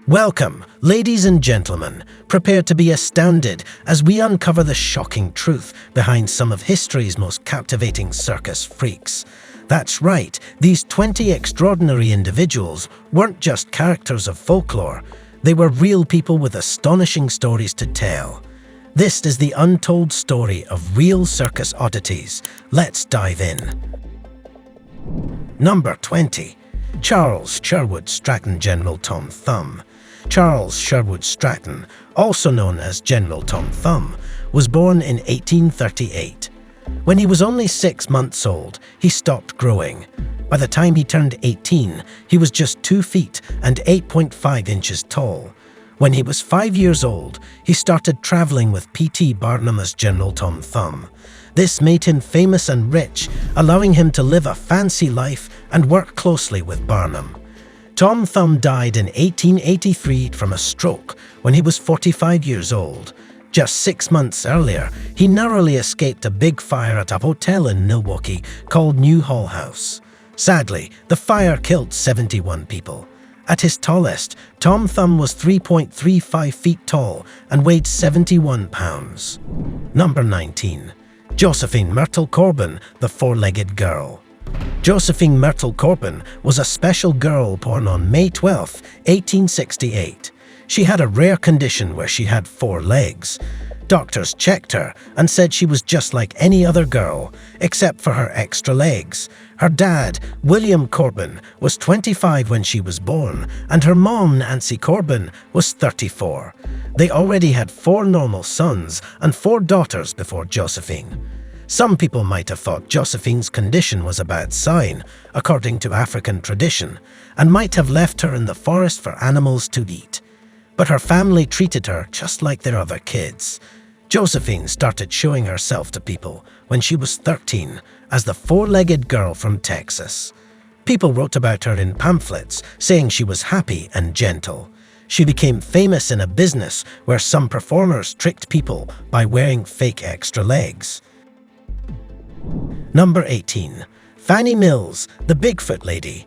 Welcome, ladies and gentlemen. Prepare to be astounded as we uncover the shocking truth behind some of history's most captivating circus freaks. That's right, these 20 extraordinary individuals weren't just characters of folklore. They were real people with astonishing stories to tell. This is the untold story of real circus oddities. Let's dive in. Number 20. Charles Sherwood Stratton, General Tom Thumb. Charles Sherwood Stratton, also known as General Tom Thumb, was born in 1838. When he was only 6 months old, he stopped growing. By the time he turned 18, he was just 2 feet and 8.5 inches tall. When he was 5 years old, he started traveling with P.T. Barnum as General Tom Thumb. This made him famous and rich, allowing him to live a fancy life and work closely with Barnum. Tom Thumb died in 1883 from a stroke when he was 45 years old. Just 6 months earlier, he narrowly escaped a big fire at a hotel in Milwaukee called New Hall House. Sadly, the fire killed 71 people. At his tallest, Tom Thumb was 3.35 feet tall and weighed 71 pounds. Number 19. Josephine Myrtle Corbin, the four-legged girl. Josephine Myrtle Corbin was a special girl born on May 12, 1868. She had a rare condition where she had 4 legs. Doctors checked her and said she was just like any other girl, except for her extra legs. Her dad, William Corbin, was 25 when she was born, and her mom, Nancy Corbin, was 34. They already had 4 normal sons and 4 daughters before Josephine. Some people might have thought Josephine's condition was a bad sign, according to African tradition, and might have left her in the forest for animals to eat. But her family treated her just like their other kids. Josephine started showing herself to people when she was 13 as the four-legged girl from Texas. People wrote about her in pamphlets, saying she was happy and gentle. She became famous in a business where some performers tricked people by wearing fake extra legs. Number 18. Fannie Mills, the Bigfoot Lady.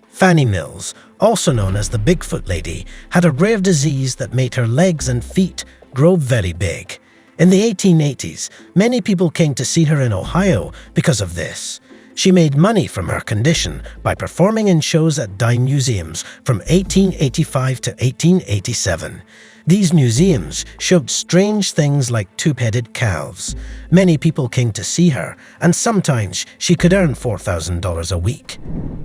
Fannie Mills, also known as the Bigfoot Lady, had a rare disease that made her legs and feet grow very big. In the 1880s, many people came to see her in Ohio because of this. She made money from her condition by performing in shows at dime museums from 1885 to 1887. These museums showed strange things like two-headed calves. Many people came to see her, and sometimes she could earn $4,000 a week.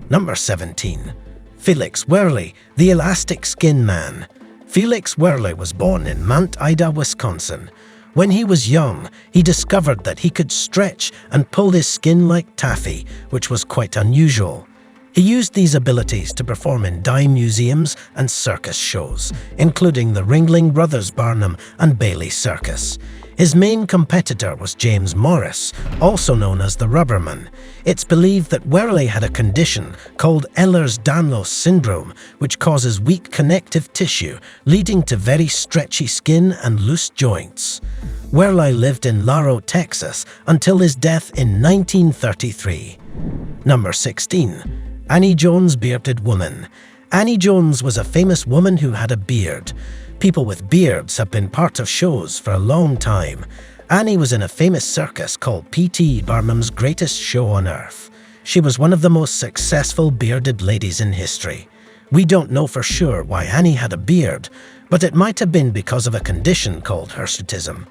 Number 17. Felix Worley, the Elastic Skin Man. Felix Worley was born in Mount Ida, Wisconsin. When he was young, he discovered that he could stretch and pull his skin like taffy, which was quite unusual. He used these abilities to perform in dime museums and circus shows, including the Ringling Brothers Barnum and Bailey Circus. His main competitor was James Morris, also known as the Rubberman. It's believed that Worley had a condition called Ehlers-Danlos syndrome, which causes weak connective tissue, leading to very stretchy skin and loose joints. Worley lived in Laredo, Texas, until his death in 1933. Number 16. Annie Jones, Bearded Woman. Annie Jones was a famous woman who had a beard. People with beards have been part of shows for a long time. Annie was in a famous circus called P.T. Barnum's Greatest Show on Earth. She was one of the most successful bearded ladies in history. We don't know for sure why Annie had a beard, but it might have been because of a condition called hirsutism.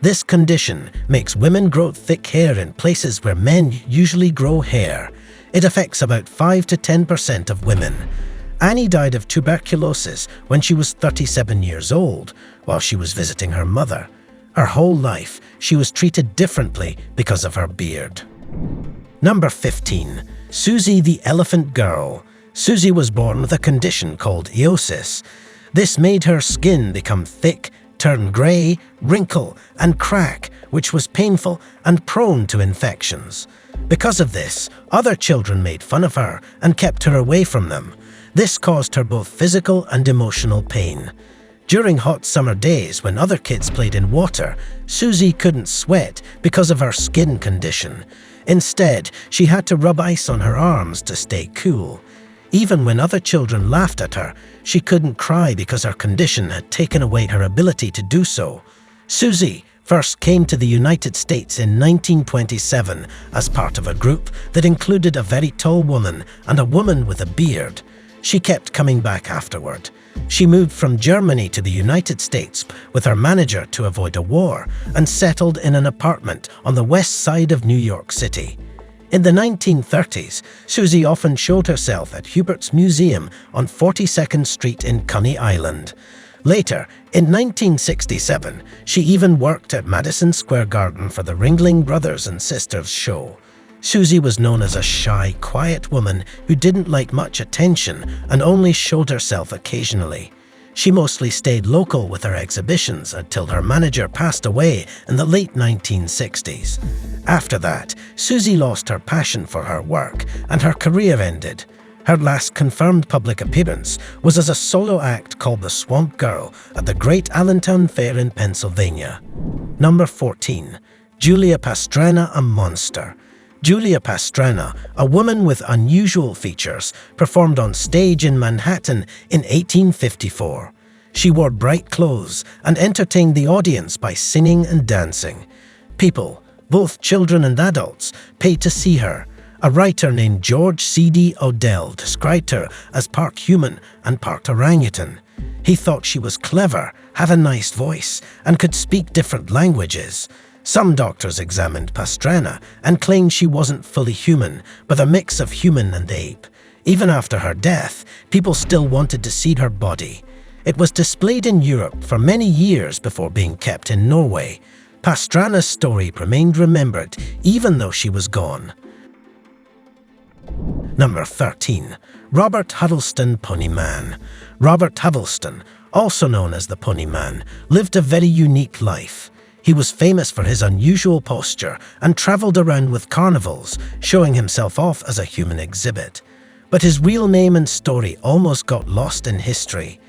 This condition makes women grow thick hair in places where men usually grow hair. It affects about 5 to 10% of women. Annie died of tuberculosis when she was 37 years old, while she was visiting her mother. Her whole life, she was treated differently because of her beard. Number 15. Susie the Elephant Girl. Susie was born with a condition called eosis. This made her skin become thick, turn grey, wrinkle, and crack, which was painful and prone to infections. Because of this, other children made fun of her and kept her away from them. This caused her both physical and emotional pain. During hot summer days when other kids played in water, Susie couldn't sweat because of her skin condition. Instead, she had to rub ice on her arms to stay cool. Even when other children laughed at her, she couldn't cry because her condition had taken away her ability to do so. Susie first came to the United States in 1927 as part of a group that included a very tall woman and a woman with a beard. She kept coming back afterward. She moved from Germany to the United States with her manager to avoid a war and settled in an apartment on the west side of New York City. In the 1930s, Susie often showed herself at Hubert's Museum on 42nd Street in Coney Island. Later, in 1967, she even worked at Madison Square Garden for the Ringling Brothers and Sisters show. Susie was known as a shy, quiet woman who didn't like much attention and only showed herself occasionally. She mostly stayed local with her exhibitions until her manager passed away in the late 1960s. After that, Susie lost her passion for her work and her career ended. Her last confirmed public appearance was as a solo act called the Swamp Girl at the Great Allentown Fair in Pennsylvania. Number 14. Julia Pastrana, a monster. Julia Pastrana, a woman with unusual features, performed on stage in Manhattan in 1854. She wore bright clothes and entertained the audience by singing and dancing. People, both children and adults, paid to see her. A writer named George C.D. Odell described her as part human and part orangutan. He thought she was clever, had a nice voice, and could speak different languages. Some doctors examined Pastrana and claimed she wasn't fully human, but a mix of human and ape. Even after her death, people still wanted to see her body. It was displayed in Europe for many years before being kept in Norway. Pastrana's story remained remembered even though she was gone. Number 13. Robert Huddleston Pony Man. Robert Huddleston, also known as the Pony Man, lived a very unique life. He was famous for his unusual posture and travelled around with carnivals, showing himself off as a human exhibit. But his real name and story almost got lost in history.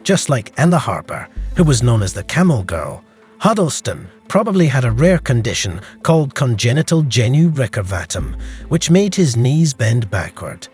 Just like Ella Harper, who was known as the Camel Girl, Huddleston probably had a rare condition called congenital genu recurvatum, which made his knees bend backward.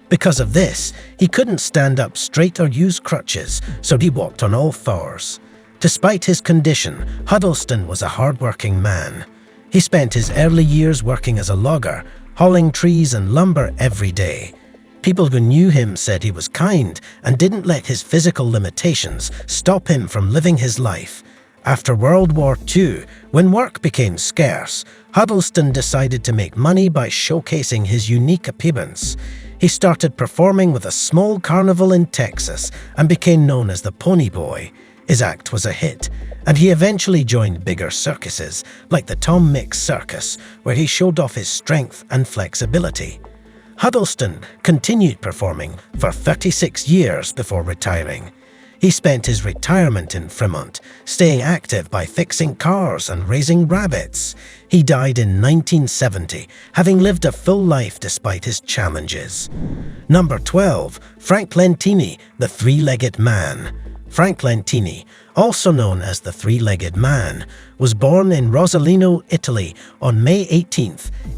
Because of this, he couldn't stand up straight or use crutches, so he walked on all fours. Despite his condition, Huddleston was a hard-working man. He spent his early years working as a logger, hauling trees and lumber every day. People who knew him said he was kind and didn't let his physical limitations stop him from living his life. After World War II, when work became scarce, Huddleston decided to make money by showcasing his unique appearance. He started performing with a small carnival in Texas and became known as the Pony Boy. His act was a hit, and he eventually joined bigger circuses like the Tom Mix Circus, where he showed off his strength and flexibility. Huddleston continued performing for 36 years before retiring. He spent his retirement in Fremont, staying active by fixing cars and raising rabbits. He died in 1970, having lived a full life despite his challenges. Number 12. Frank Lentini, the Three-Legged Man. Frank Lentini, also known as the Three-Legged Man, was born in Rosolino, Italy on May 18,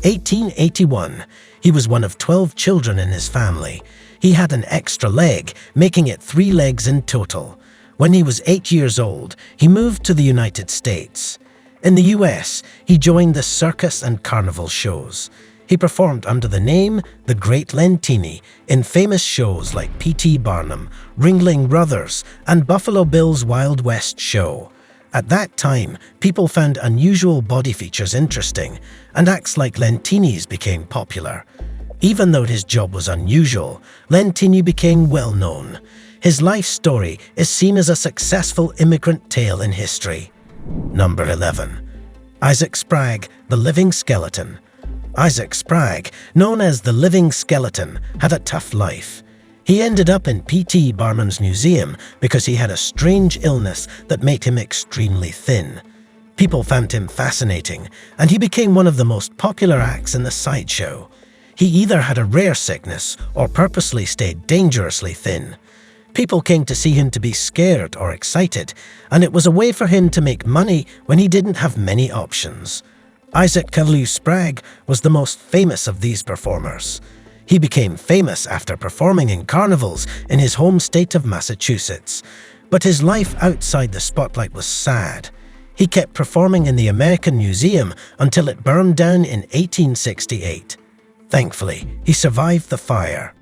1881. He was one of 12 children in his family. He had an extra leg, making it 3 legs in total. When he was 8 years old, he moved to the United States. In the US, he joined the circus and carnival shows. He performed under the name The Great Lentini in famous shows like P.T. Barnum, Ringling Brothers, and Buffalo Bill's Wild West Show. At that time, people found unusual body features interesting, and acts like Lentini's became popular. Even though his job was unusual, Lentini became well known. His life story is seen as a successful immigrant tale in history. Number 11. Isaac Spragg, the Living Skeleton. Isaac Spragg, known as the Living Skeleton, had a tough life. He ended up in P.T. Barnum's museum because he had a strange illness that made him extremely thin. People found him fascinating, and he became one of the most popular acts in the sideshow. He either had a rare sickness or purposely stayed dangerously thin. People came to see him to be scared or excited, and it was a way for him to make money when he didn't have many options. Isaac Caillou Spragg was the most famous of these performers. He became famous after performing in carnivals in his home state of Massachusetts. But his life outside the spotlight was sad. He kept performing in the American Museum until it burned down in 1868. Thankfully, he survived the fire.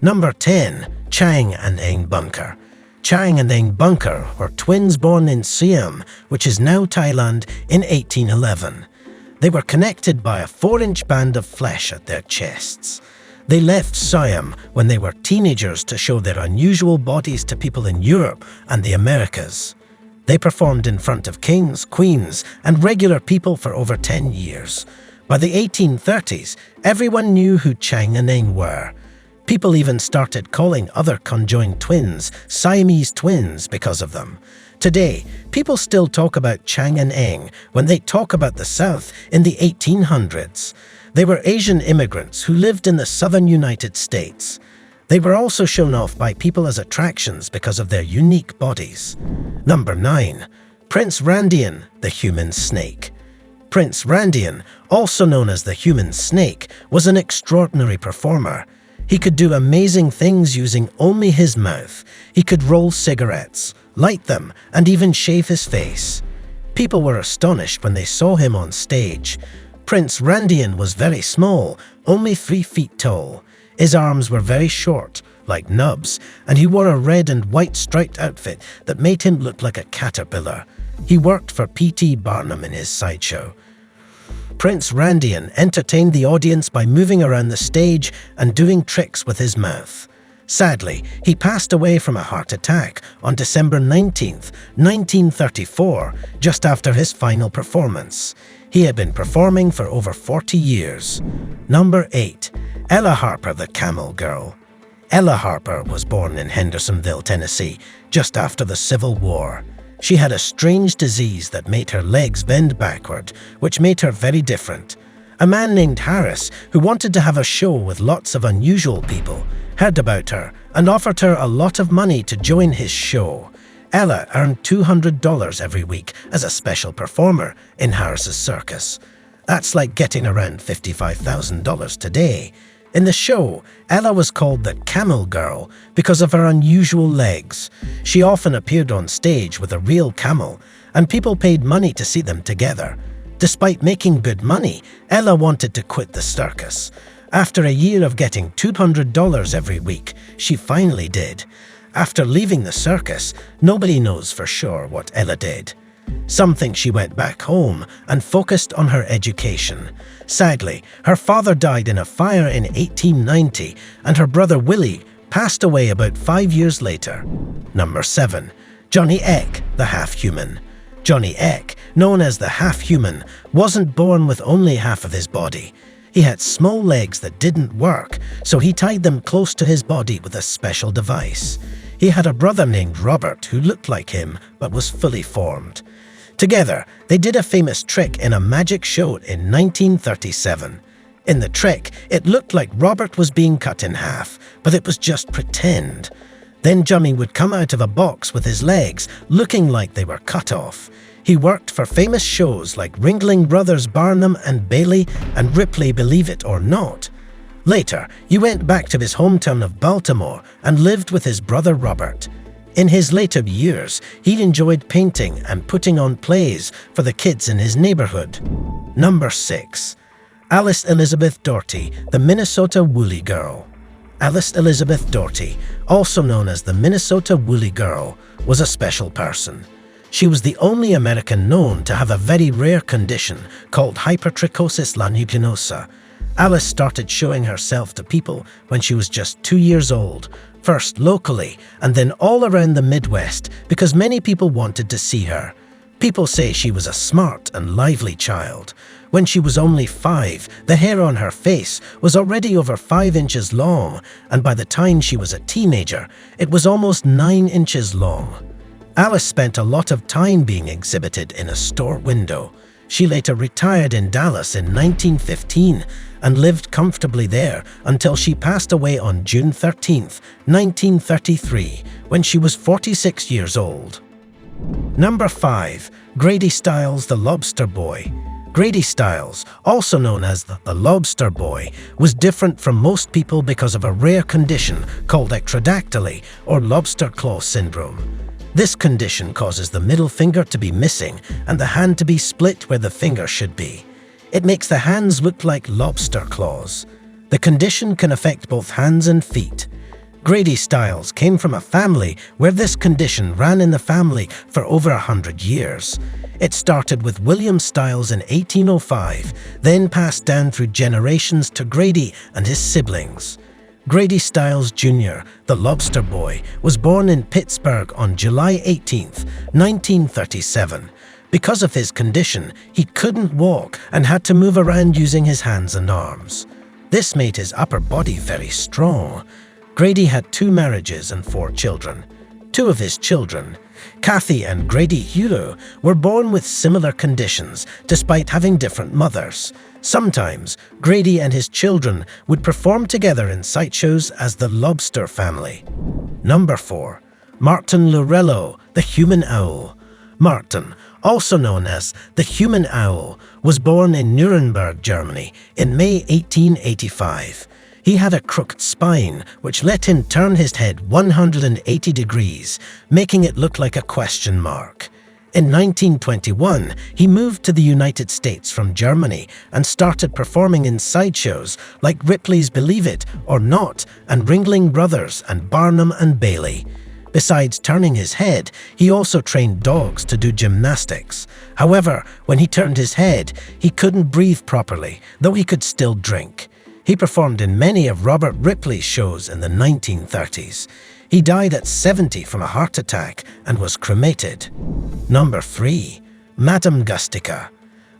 Number 10. Chang and Eng Bunker. Chang and Eng Bunker were twins born in Siam, which is now Thailand, in 1811. They were connected by a 4-inch band of flesh at their chests. They left Siam when they were teenagers to show their unusual bodies to people in Europe and the Americas. They performed in front of kings, queens, and regular people for over 10 years. By the 1830s, everyone knew who Chang and Eng were. People even started calling other conjoined twins Siamese twins because of them. Today, people still talk about Chang and Eng when they talk about the South in the 1800s. They were Asian immigrants who lived in the southern United States. They were also shown off by people as attractions because of their unique bodies. Number 9. Prince Randian, the human snake. Prince Randian, also known as the human snake, was an extraordinary performer. He could do amazing things using only his mouth. He could roll cigarettes, light them, and even shave his face. People were astonished when they saw him on stage. Prince Randian was very small, only 3 feet tall. His arms were very short, like nubs, and he wore a red and white striped outfit that made him look like a caterpillar. He worked for P.T. Barnum in his sideshow. Prince Randian entertained the audience by moving around the stage and doing tricks with his mouth. Sadly, he passed away from a heart attack on December 19, 1934, just after his final performance. He had been performing for over 40 years. Number 8. Ella Harper, the Camel Girl. Ella Harper was born in Hendersonville, Tennessee, just after the Civil War. She had a strange disease that made her legs bend backward, which made her very different. A man named Harris, who wanted to have a show with lots of unusual people, heard about her and offered her a lot of money to join his show. Ella earned $200 every week as a special performer in Harris's circus. That's like getting around $55,000 today. In the show, Ella was called the Camel Girl because of her unusual legs. She often appeared on stage with a real camel, and people paid money to see them together. Despite making good money, Ella wanted to quit the circus. After a year of getting $200 every week, she finally did. After leaving the circus, nobody knows for sure what Ella did. Some think she went back home and focused on her education. Sadly, her father died in a fire in 1890, and her brother Willie passed away about 5 years later. Number 7. Johnny Eck, the half-human. Johnny Eck, known as the half-human, wasn't born with only half of his body. He had small legs that didn't work, so he tied them close to his body with a special device. He had a brother named Robert who looked like him but was fully formed. Together, they did a famous trick in a magic show in 1937. In the trick, it looked like Robert was being cut in half, but it was just pretend. Then Johnny would come out of a box with his legs, looking like they were cut off. He worked for famous shows like Ringling Brothers Barnum and Bailey and Ripley Believe It or Not. Later, he went back to his hometown of Baltimore and lived with his brother Robert. In his later years, he enjoyed painting and putting on plays for the kids in his neighborhood. Number 6. Alice Elizabeth Doherty, the Minnesota Woolly Girl. Alice Elizabeth Doherty, also known as the Minnesota Woolly Girl, was a special person. She was the only American known to have a very rare condition called hypertrichosis lanuginosa. Alice started showing herself to people when she was just 2 years old, first locally and then all around the Midwest because many people wanted to see her. People say she was a smart and lively child. When she was only 5, the hair on her face was already over 5 inches long, and by the time she was a teenager, it was almost 9 inches long. Alice spent a lot of time being exhibited in a store window. She later retired in Dallas in 1915 and lived comfortably there until she passed away on June 13, 1933, when she was 46 years old. Number 5. Grady Stiles, the Lobster Boy. Grady Stiles, also known as the Lobster Boy, was different from most people because of a rare condition called ectrodactyly or lobster claw syndrome. This condition causes the middle finger to be missing and the hand to be split where the finger should be. It makes the hands look like lobster claws. The condition can affect both hands and feet. Grady Stiles came from a family where this condition ran in the family for over 100 years. It started with William Stiles in 1805, then passed down through generations to Grady and his siblings. Grady Stiles Jr., the Lobster Boy, was born in Pittsburgh on July 18, 1937. Because of his condition, he couldn't walk and had to move around using his hands and arms. This made his upper body very strong. Grady had 2 marriages and 4 children. 2 of his children, Kathy and Grady Huro, were born with similar conditions despite having different mothers. Sometimes, Grady and his children would perform together in sideshows as the Lobster Family. Number 4. Martin Lorello, the Human Owl. Martin, also known as the Human Owl, was born in Nuremberg, Germany in May 1885. He had a crooked spine, which let him turn his head 180 degrees, making it look like a question mark. In 1921, he moved to the United States from Germany and started performing in sideshows like Ripley's Believe It or Not and Ringling Brothers and Barnum and Bailey. Besides turning his head, he also trained dogs to do gymnastics. However, when he turned his head, he couldn't breathe properly, though he could still drink. He performed in many of Robert Ripley's shows in the 1930s. He died at 70 from a heart attack and was cremated. Number 3. Madame Gustica.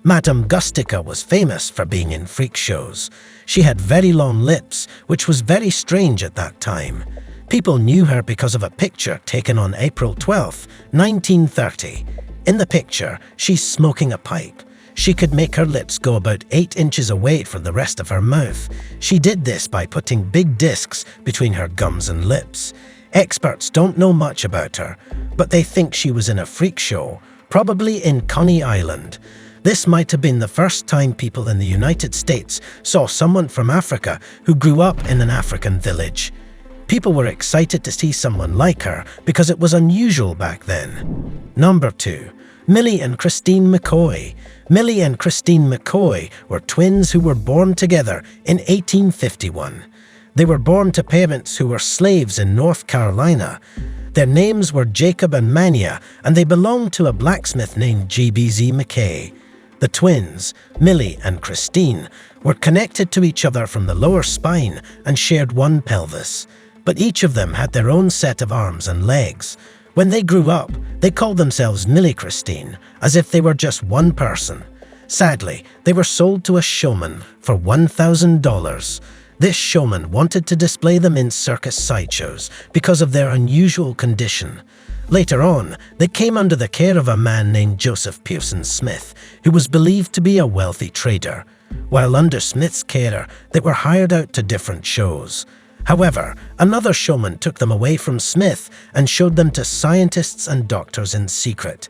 Madame Gustica was famous for being in freak shows. She had very long lips, which was very strange at that time. People knew her because of a picture taken on April 12, 1930. In the picture, she's smoking a pipe. She could make her lips go about 8 inches away from the rest of her mouth. She did this by putting big discs between her gums and lips. Experts don't know much about her, but they think she was in a freak show, probably in Coney Island. This might have been the first time people in the United States saw someone from Africa who grew up in an African village. People were excited to see someone like her because it was unusual back then. Number 2. Millie and Christine McCoy. Millie and Christine McCoy were twins who were born together in 1851. They were born to parents who were slaves in North Carolina. Their names were Jacob and Mania, and they belonged to a blacksmith named G.B.Z. McKay. The twins, Millie and Christine, were connected to each other from the lower spine and shared one pelvis. But each of them had their own set of arms and legs. When they grew up, they called themselves Millie Christine, as if they were just one person. Sadly, they were sold to a showman for $1,000. This showman wanted to display them in circus sideshows because of their unusual condition. Later on, they came under the care of a man named Joseph Pearson Smith, who was believed to be a wealthy trader. While under Smith's care, they were hired out to different shows. However, another showman took them away from Smith and showed them to scientists and doctors in secret.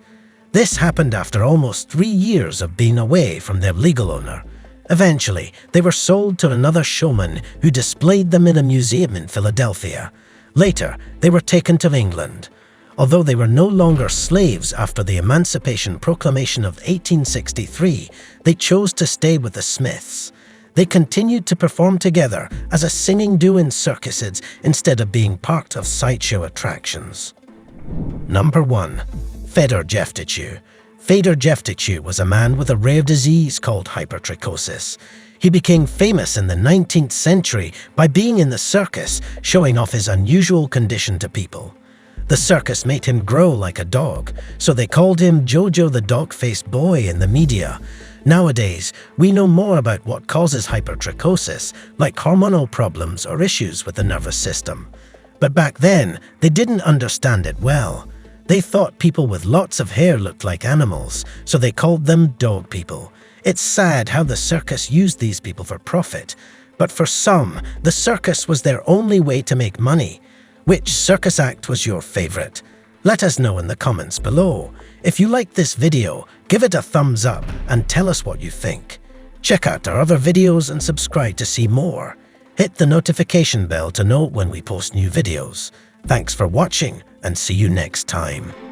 This happened after almost 3 years of being away from their legal owner. Eventually, they were sold to another showman who displayed them in a museum in Philadelphia. Later, they were taken to England. Although they were no longer slaves after the Emancipation Proclamation of 1863, they chose to stay with the Smiths. They continued to perform together as a singing duo in circuses instead of being part of sideshow attractions. Number 1. Fedor Jephtichew. Fedor Jephtichew was a man with a rare disease called hypertrichosis. He became famous in the 19th century by being in the circus, showing off his unusual condition to people. The circus made him grow like a dog, so they called him Jojo the Dog-Faced Boy in the media. Nowadays, we know more about what causes hypertrichosis, like hormonal problems or issues with the nervous system. But back then, they didn't understand it well. They thought people with lots of hair looked like animals, so they called them dog people. It's sad how the circus used these people for profit. But for some, the circus was their only way to make money. Which circus act was your favorite? Let us know in the comments below. If you liked this video, give it a thumbs up and tell us what you think. Check out our other videos and subscribe to see more. Hit the notification bell to know when we post new videos. Thanks for watching and see you next time.